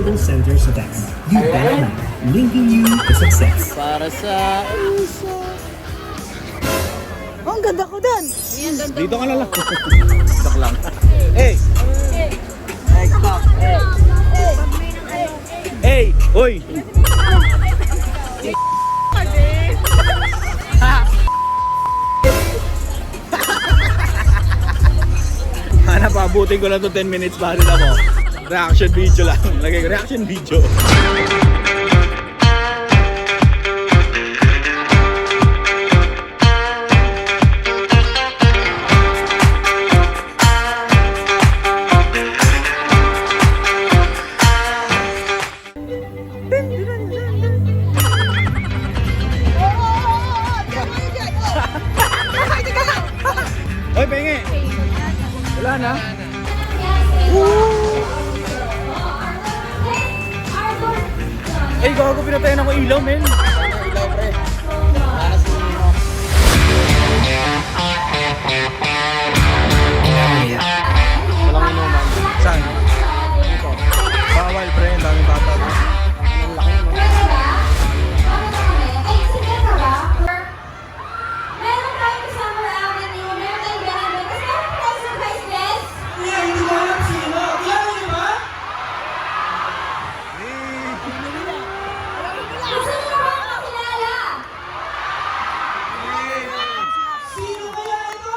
Medical Center sa Dex. You bet na. Linking you to success. Para sa USA. Oh, ang ganda ko dun. Dito ka na lang. Stop lang. Hey! Hey, stop. Hey! Hey! Uy! Hanap, abutin ko lang to 10 minutes pa rin ako. Reaction video lang. Lagay ko reaction video. Hoy, penge! Wala na? Ay, gago, pinatayan ako ilaw, men. Ilaw, pre. Para sa inyo. Walang inuman. Saan? Dito. Bawal, pre. Ang daming bata. Ang laki mo. Meron tayong kasama na avenue, meron tayong ganahan. Kasi meron tayong surprise guest. Kuya, hindi ko alam sino. Kilala niyo ba? Gusto niyo na ba makilala? Sino kaya ito?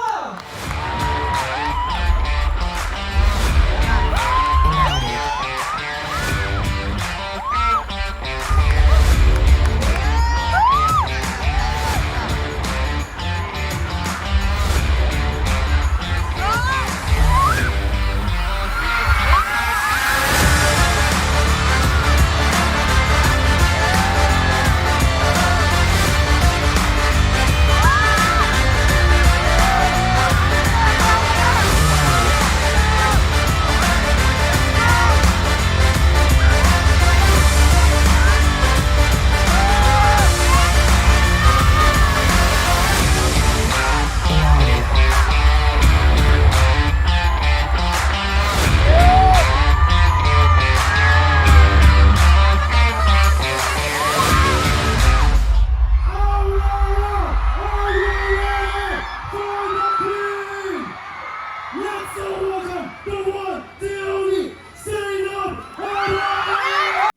Let's all welcome the one, the only, stand up, alright!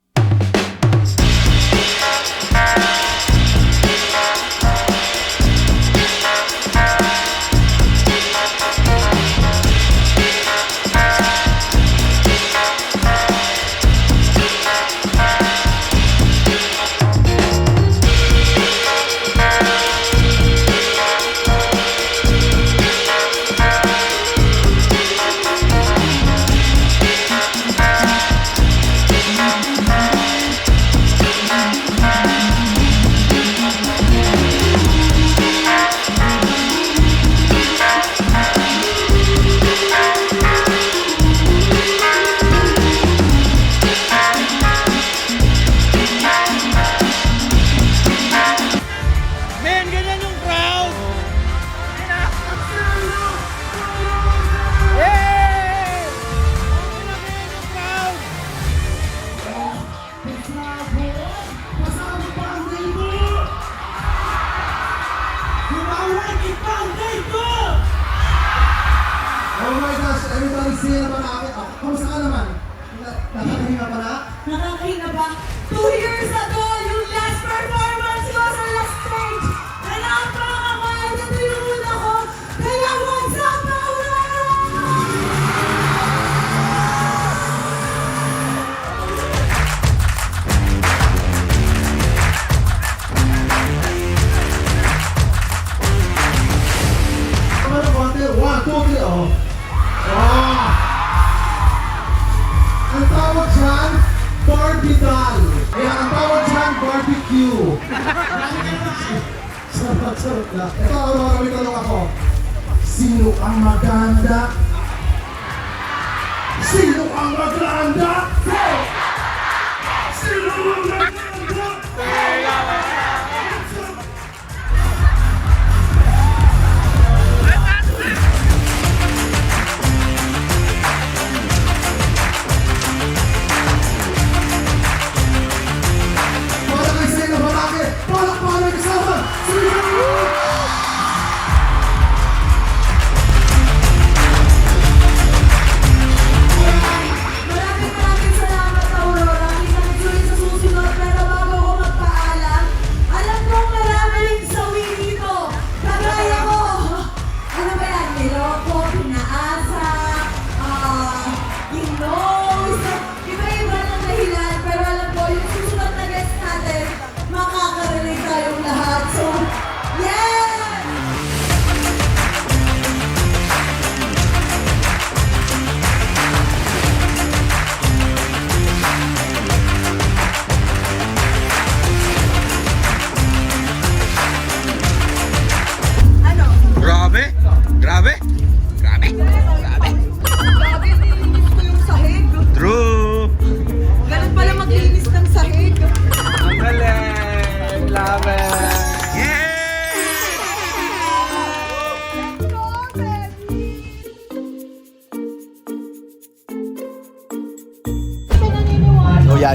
Men, ganyan yung crowd! Yay! Ganyan yung crowd! Kasama pa ang dito! Tumawag ito ang dito! Oh my gosh, everybody say naman ako. Kamusta ka naman? Nakakahinga pa na? Nakakahinga ba? 2 years ago, yung last performance ko sa last stage. Napakakaya na yung una ko. Kaya what's up, Paula? Ano konti? 1, 2, 3, oh. Oh! Ang tawag dyan, Barbie doll. Kaya ang tawag dyan, barbecue. Sarap lang. Ito, may tanong ako. Sino ang maganda? Sino ang maganda? Sino ang maganda?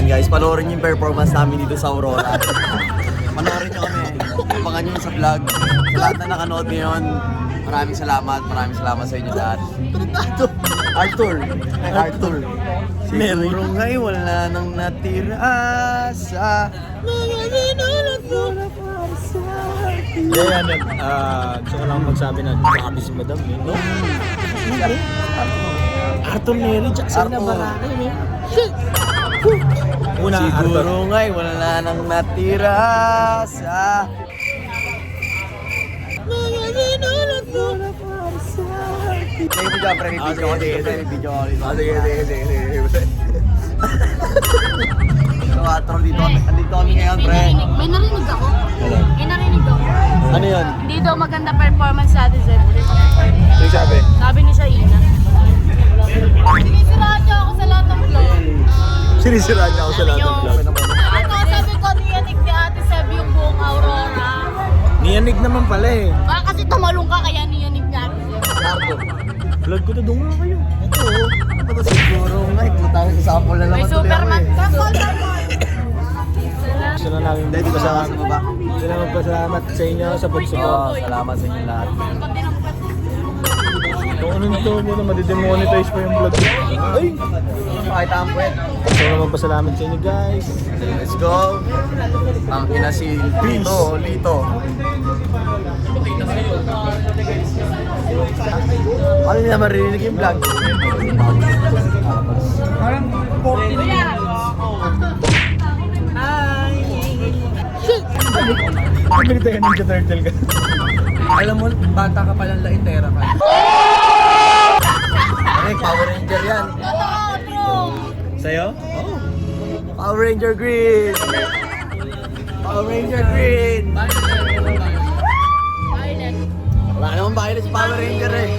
Yan guys, panoorin niyo yung performance namin dito sa Aurora. Panoorin niyo kami. Abangan niyo yung sa vlog. Sa lahat na nakanood ngayon, maraming salamat sa inyo lahat. Arthur. Siguro nga'y wala nang natira sa mga sinulat mo na para sa akin. Yan, gusto ko lang magsabi na grabe si Madam, eh. No? Arthur Neri, Jackson na Baraka, eh. Una, Arthur. Siguro nga'y wala nang natira sa mga sinulat mo na para sa akin. Sige mo dyan, pre, may video ko dito. May video ko dito. Sige. So, Arthur, andito kami ngayon, pre. May narinig ako. May narinig ako. Ano yun? Hindi daw maganda performance sa atin, Zed. Ano sabi? Sabi ni Shaina. Sinisiraan niya ako sa lahat ng vlog. Sinisiraan niya ako sa lahat ng vlog. Ano, sabi ko, niyanig ni Ate Seb yung buong Aurora. Niyanig naman pala eh. Baka kasi tumalong ka, kaya niyanig ni Ate Seb. Arthur. Vlog ko to, doon nga kayo. Ito, siguro nga'y putang example na May naman tuloy ako Superman eh. ka. Gusto na namin Hindi, di ba sa baba? Gusto na magpasalamat sa inyo sa pagsupport. Oo, salamat sa inyo lahat. Kung ano nito mo na madidemonetize pa yung vlog. Ay! Pakita ang puwet. Gusto na magpasalamat sa inyo guys. Let's go! Ang ina si Lito. Ano nila maririnig yung vlog? Parang 14 minutes. Pagbilita ka Ninja Turtle ka. Alam mo, bata ka palang laitera ka. Ay, Power Ranger yan. Sa'yo? Oh. Power Ranger Green! Power Ranger Green! Wala namang violet sa Power Ranger eh.